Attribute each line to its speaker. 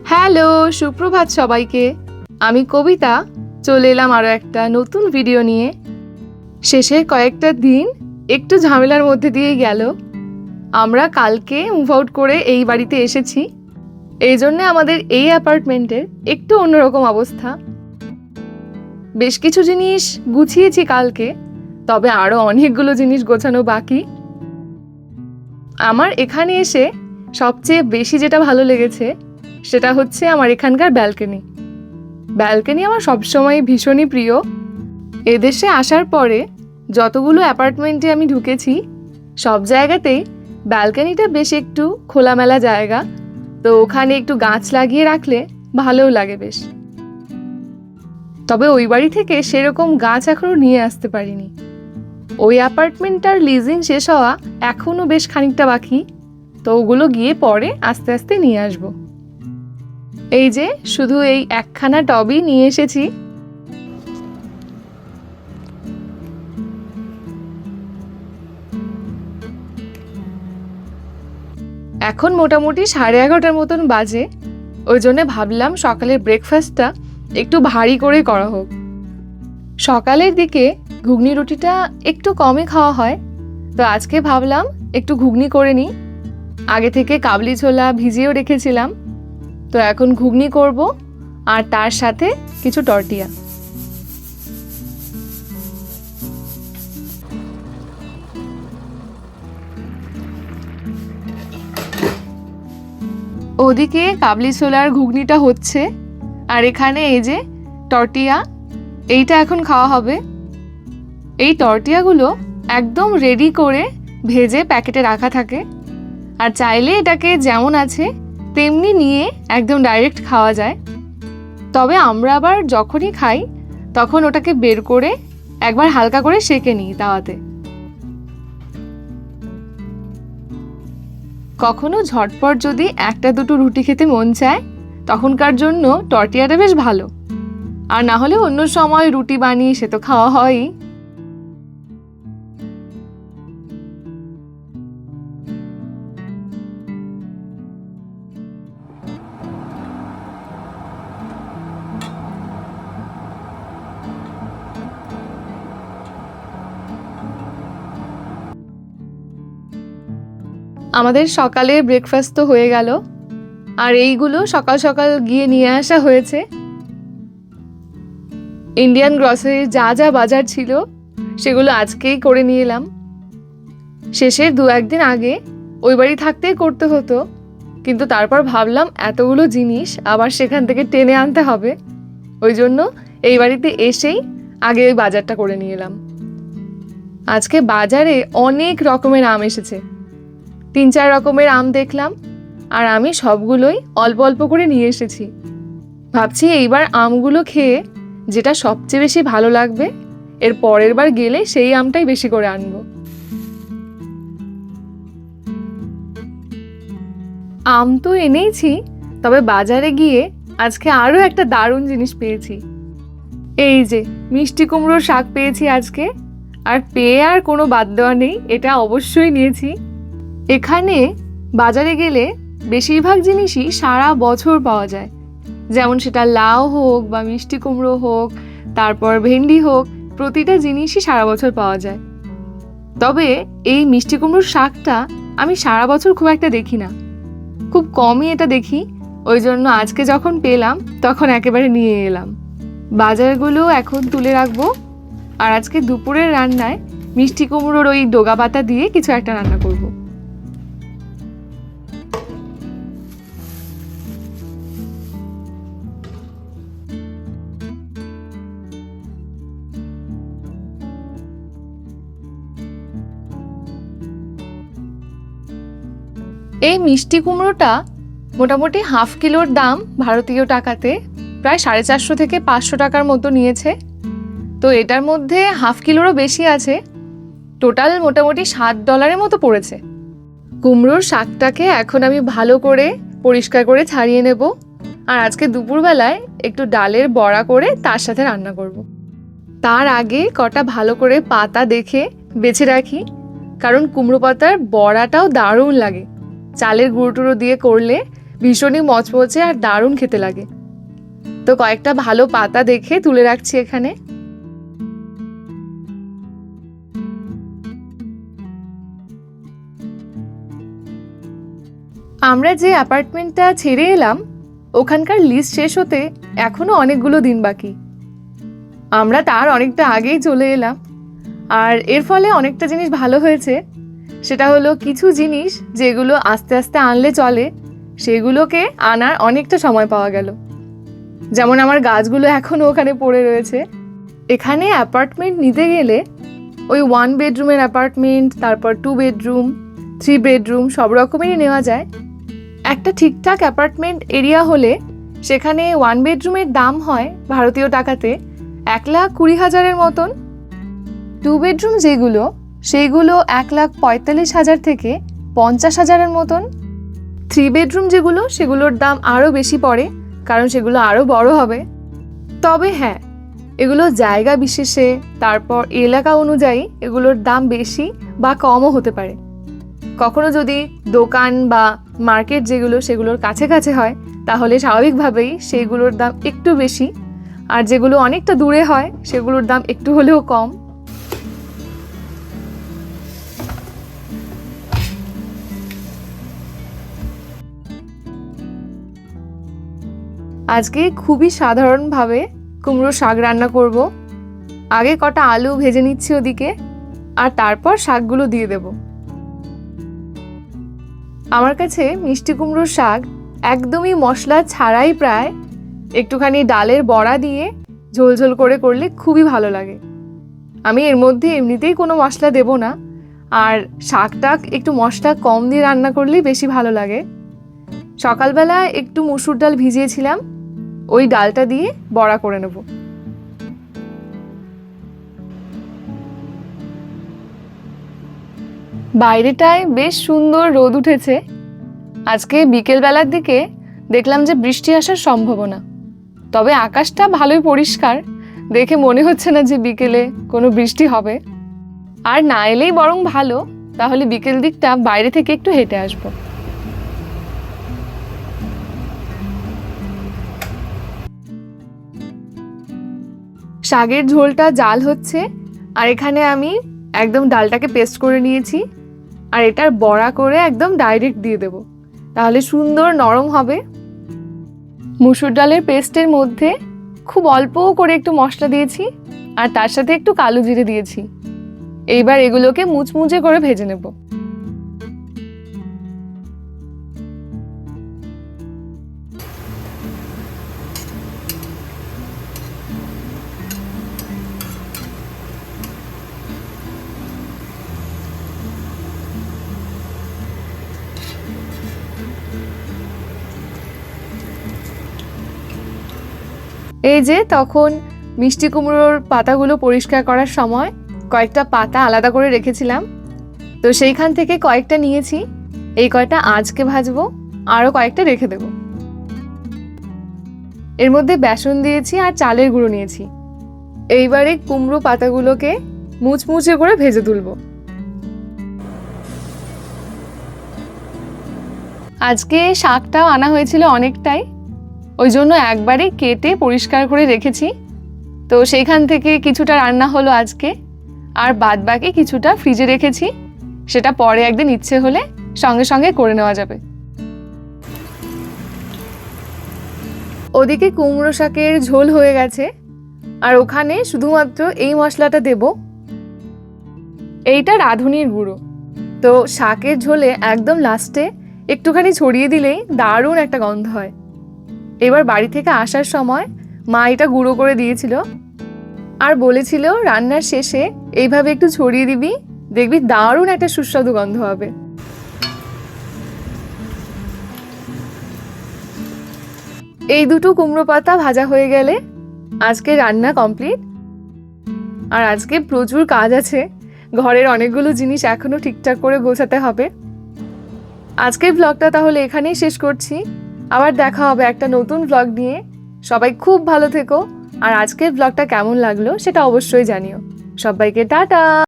Speaker 1: Hello, সুপ্রভাত সবাইকে। আমি কবিতা চলে এলাম আরও একটা নতুন ভিডিও নিয়ে। শেষের কয়েকটা দিন একটু ঝামেলার মধ্যে দিয়েই গেল। আমরা কালকে মুভ আউট করে এই বাড়িতে এসেছি। এই জন্যে আমাদের এই অ্যাপার্টমেন্টের একটু অন্যরকম অবস্থা। বেশ কিছু জিনিস গুছিয়েছি কালকে, তবে আরও অনেকগুলো জিনিস গোছানো বাকি। আমার এখানে এসে সবচেয়ে বেশি যেটা ভালো লেগেছে সেটা হচ্ছে আমার এখানকার ব্যালকনি আমার সবসময় ভীষণই প্রিয়। এদেশে আসার পরে যতগুলো অ্যাপার্টমেন্টে আমি ঢুকেছি সব জায়গাতেই ব্যালকনিটা বেশ একটু খোলামেলা জায়গা, তো ওখানে একটু গাছ লাগিয়ে রাখলে ভালোও লাগে বেশ। তবে ওই বাড়ি থেকে সেরকম গাছ এখনও নিয়ে আসতে পারিনি। ওই অ্যাপার্টমেন্টটার লিজিং শেষ হওয়া এখনও বেশ খানিকটা বাকি, তো ওগুলো গিয়ে পরে আস্তে আস্তে নিয়ে আসবো। এই যে শুধু এই একখানা টবই নিয়ে এসেছি। এখন মোটামুটি 11:30 মতন বাজে, ওই জন্য ভাবলাম সকালের ব্রেকফাস্টটা একটু ভারী করে করা হোক। সকালের দিকে ঘুগনি রুটিটা একটু কমই খাওয়া হয়, তো আজকে ভাবলাম একটু ঘুগনি করে নিই। আগে থেকে কাবলি ছোলা ভিজিয়েও রেখেছিলাম, তো এখন ঘুগনি করব আর তার সাথে কিছু টর্টিয়া। ওদিকে কাবলি ছোলার ঘুগনিটা হচ্ছে, আর এখানে এই যে টর্টিয়া, এইটা এখন খাওয়া হবে। এই টর্টিয়াগুলো একদম রেডি করে ভেজে প্যাকেটে রাখা থাকে, আর চাইলে এটাকে যেমন আছে তেমনি নিয়ে একদম ডাইরেক্ট খাওয়া যায়। তবে আমরা আবার যখনই খাই তখন ওটাকে বের করে একবার হালকা করে সেঁকে নিই তাওয়াতে। কখনো ঝটপট যদি একটা দুটো রুটি খেতে মন চায় তখনকার জন্য টর্টিয়াটা বেশ ভালো, আর না হলে অন্য সময় রুটি বানিয়ে সে তো খাওয়া হয়ই। আমাদের সকালের ব্রেকফাস্ট তো হয়ে গেল, আর এইগুলো সকাল সকাল গিয়ে নিয়ে আসা হয়েছে। ইন্ডিয়ান গ্রসারির যা যা বাজার ছিল সেগুলো আজকেই করে নিয়ে এলাম। শেষের 2-1 দিন আগে ওই বাড়ি থাকতেই করতে হতো, কিন্তু তারপর ভাবলাম এতগুলো জিনিস আবার সেখান থেকে টেনে আনতে হবে, ওই জন্য এই বাড়িতে এসেই আগে ওই বাজারটা করে নিয়ে এলাম। আজকে বাজারে অনেক রকমের আম এসেছে, 3-4 রকমের আম দেখলাম, আর আমি সবগুলোই অল্প অল্প করে নিয়ে এসেছি। ভাবছি এইবার আমগুলো খেয়ে যেটা সবচেয়ে বেশি ভালো লাগবে এর পরের বার গেলে সেই আমটাই বেশি করে আনবো। আম তো এনেইছি, তবে বাজারে গিয়ে আজকে আরও একটা দারুণ জিনিস পেয়েছি। এই যে মিষ্টি কুমড়োর শাক পেয়েছি আজকে, আর পেয়ে আর কোনো বাদ দেওয়া নেই, এটা অবশ্যই নিয়েছি। এখানে বাজারে গেলে বেশিরভাগ জিনিসই সারা বছর পাওয়া যায়, যেমন সেটা লাউ হোক বা মিষ্টি কুমড়ো হোক, তারপর ভেন্ডি হোক, প্রতিটা জিনিসই সারা বছর পাওয়া যায়। তবে এই মিষ্টি কুমড়োর শাকটা আমি সারা বছর খুব একটা দেখি না, খুব কমই এটা দেখি, ওই জন্য আজকে যখন পেলাম তখন একেবারে নিয়ে এলাম। বাজারগুলো এখন তুলে রাখবো, আর আজকে দুপুরের রান্নায় মিষ্টি কুমড়োর ওই ডোগা পাতা দিয়ে কিছু একটা রান্না করব। এই মিষ্টি কুমড়োটা মোটামুটি 1/2 কিলোর দাম ভারতীয় টাকাতে প্রায় 450 থেকে 500 টাকার মতো নিয়েছে। তো এটার মধ্যে 1/2 কিলোরও বেশি আছে, টোটাল মোটামুটি $7 মতো পড়েছে। কুমড়োর শাকটাকে এখন আমি ভালো করে পরিষ্কার করে ছাড়িয়ে নেব, আর আজকে দুপুরবেলায় একটু ডালের বড়া করে তার সাথে রান্না করব। তার আগে কটা ভালো করে পাতা দেখে বেছে রাখি, কারণ কুমড়ো পাতার বড়াটাও দারুণ লাগে। চালের গুঁড়ো টুড়ো দিয়ে করলে ভীষণই মচমচে আর দারুণ খেতে লাগে। তো কয়েকটা ভালো পাতা দেখে তুলে রাখছি এখানে। আমরা যে অ্যাপার্টমেন্টটা ছেড়ে এলাম ওখানকার লিস্ট শেষ হতে এখনো অনেকগুলো দিন বাকি। আমরা তার অনেকটা আগেই চলে এলাম, আর এর ফলে অনেকটা জিনিস ভালো হয়েছে। সেটা হলো কিছু জিনিস যেগুলো আস্তে আস্তে আনলে চলে সেগুলোকে আনার অনেকটা সময় পাওয়া গেল। যেমন আমার গাছগুলো এখনও ওখানে পড়ে রয়েছে। এখানে অ্যাপার্টমেন্ট নিতে গেলে ওই 1 বেডরুমের অ্যাপার্টমেন্ট, তারপর 2 বেডরুম, 3 বেডরুম সব রকমেরই নেওয়া যায়। একটা ঠিকঠাক অ্যাপার্টমেন্ট এরিয়া হলে সেখানে 1 বেডরুমের দাম হয় ভারতীয় টাকাতে 1,20,000-এর মতন। 2 বেডরুম যেগুলো সেইগুলো 1,45,000 থেকে 50,000-এর মতন। 3 বেডরুম যেগুলো সেগুলোর দাম আরও বেশি পড়ে, কারণ সেগুলো আরও বড় হবে। তবে হ্যাঁ, এগুলো জায়গা বিশেষে, তারপর এলাকা অনুযায়ী এগুলোর দাম বেশি বা কমও হতে পারে। কখনো যদি দোকান বা মার্কেট যেগুলো সেগুলোর কাছে কাছে হয় তাহলে স্বাভাবিকভাবেই সেইগুলোর দাম একটু বেশি, আর যেগুলো অনেকটা দূরে হয় সেগুলোর দাম একটু হলেও কম। আজকে খুবই সাধারণভাবে কুমড়ো শাক রান্না করব। আগে কটা আলু ভেজে নিচ্ছি ওদিকে, আর তারপর শাকগুলো দিয়ে দেব। আমার কাছে মিষ্টি কুমড়োর শাক একদমই মশলা ছাড়াই প্রায় একটুখানি ডালের বড়া দিয়ে ঝোল ঝোল করে করলে খুবই ভালো লাগে। আমি এর মধ্যে এমনিতেই কোনো মশলা দেব না, আর শাকটা একটু মশলা কম দিয়ে রান্না করলেই বেশি ভালো লাগে। সকালবেলা একটু মসুর ডাল ভিজিয়েছিলাম, ওই ডালটা দিয়ে বড়া করে নেব। বাইরেটায় বেশ সুন্দর রোদ উঠেছে। আজকে বিকেলবেলার দিকে দেখলাম যে বৃষ্টি আসার সম্ভাবনা, তবে আকাশটা ভালোই পরিষ্কার, দেখে মনে হচ্ছে না যে বিকেলে কোনো বৃষ্টি হবে। আর না এলেই বরং ভালো, তাহলে বিকেল দিকটা বাইরে থেকে একটু হেঁটে আসবো। শাকের ঝোলটা জাল হচ্ছে, আর এখানে আমি একদম ডালটাকে পেস্ট করে নিয়েছি, আর এটার বড়া করে একদম ডাইরেক্ট দিয়ে দেব, তাহলে সুন্দর নরম হবে। মুসুর ডালের পেস্টের মধ্যে খুব অল্প করে একটু মশলা দিয়েছি, আর তার সাথে একটু কালো জিরে দিয়েছি। এইবার এগুলোকে মুচমুচে করে ভেজে নেব। এই যে তখন মিষ্টি কুমড়োর পাতাগুলো পরিষ্কার করার সময় কয়েকটা পাতা আলাদা করে রেখেছিলাম, তো সেইখান থেকে কয়েকটা নিয়েছি। এই কয়টা আজকে ভাজবো, আরও কয়েকটা রেখে দেব। এর মধ্যে বেসন দিয়েছি আর চালের গুঁড়ো নিয়েছি। এইবারে কুমড়ো পাতাগুলোকে মুচমুচে করে ভেজে তুলব। আজকে শাকটাও আনা হয়েছিল অনেকটাই, ওই জন্য একবারে কেটে পরিষ্কার করে রেখেছি। তো সেইখান থেকে কিছুটা রান্না হলো আজকে, আর বাদ বাকি কিছুটা ফ্রিজে রেখেছি, সেটা পরে একদিন ইচ্ছে হলে সঙ্গে সঙ্গে করে নেওয়া যাবে। ওদিকে কুমড়ো শাকের ঝোল হয়ে গেছে, আর ওখানে শুধুমাত্র এই মশলাটা দেব। এইটা রাঁধুনির গুঁড়ো। তো শাকের ঝোলে একদম লাস্টে একটুখানি ছড়িয়ে দিলেই দারুণ একটা গন্ধ হয়। এবার বাড়ি থেকে আসার সময় মা এটা গুঁড়ো করে দিয়েছিল, আর বলেছিল রান্নার শেষে এইভাবে একটু ছড়িয়ে দিবি, দেখবি দারুণ একটা সুস্বাদু গন্ধ হবে। এই দুটো কুমড়ো পাতা ভাজা হয়ে গেলে আজকে রান্না কমপ্লিট। আর আজকে প্রচুর কাজ আছে, ঘরের অনেকগুলো জিনিস এখনো ঠিকঠাক করে গোছাতে হবে। আজকের ব্লগটা তাহলে এখানেই শেষ করছি, আবার দেখা হবে একটা নতুন ব্লগ নিয়ে। সবাই খুব ভালো থেকো, আর আজকের ব্লগটা কেমন লাগলো সেটা অবশ্যই জানিও। সবাইকে টাটা।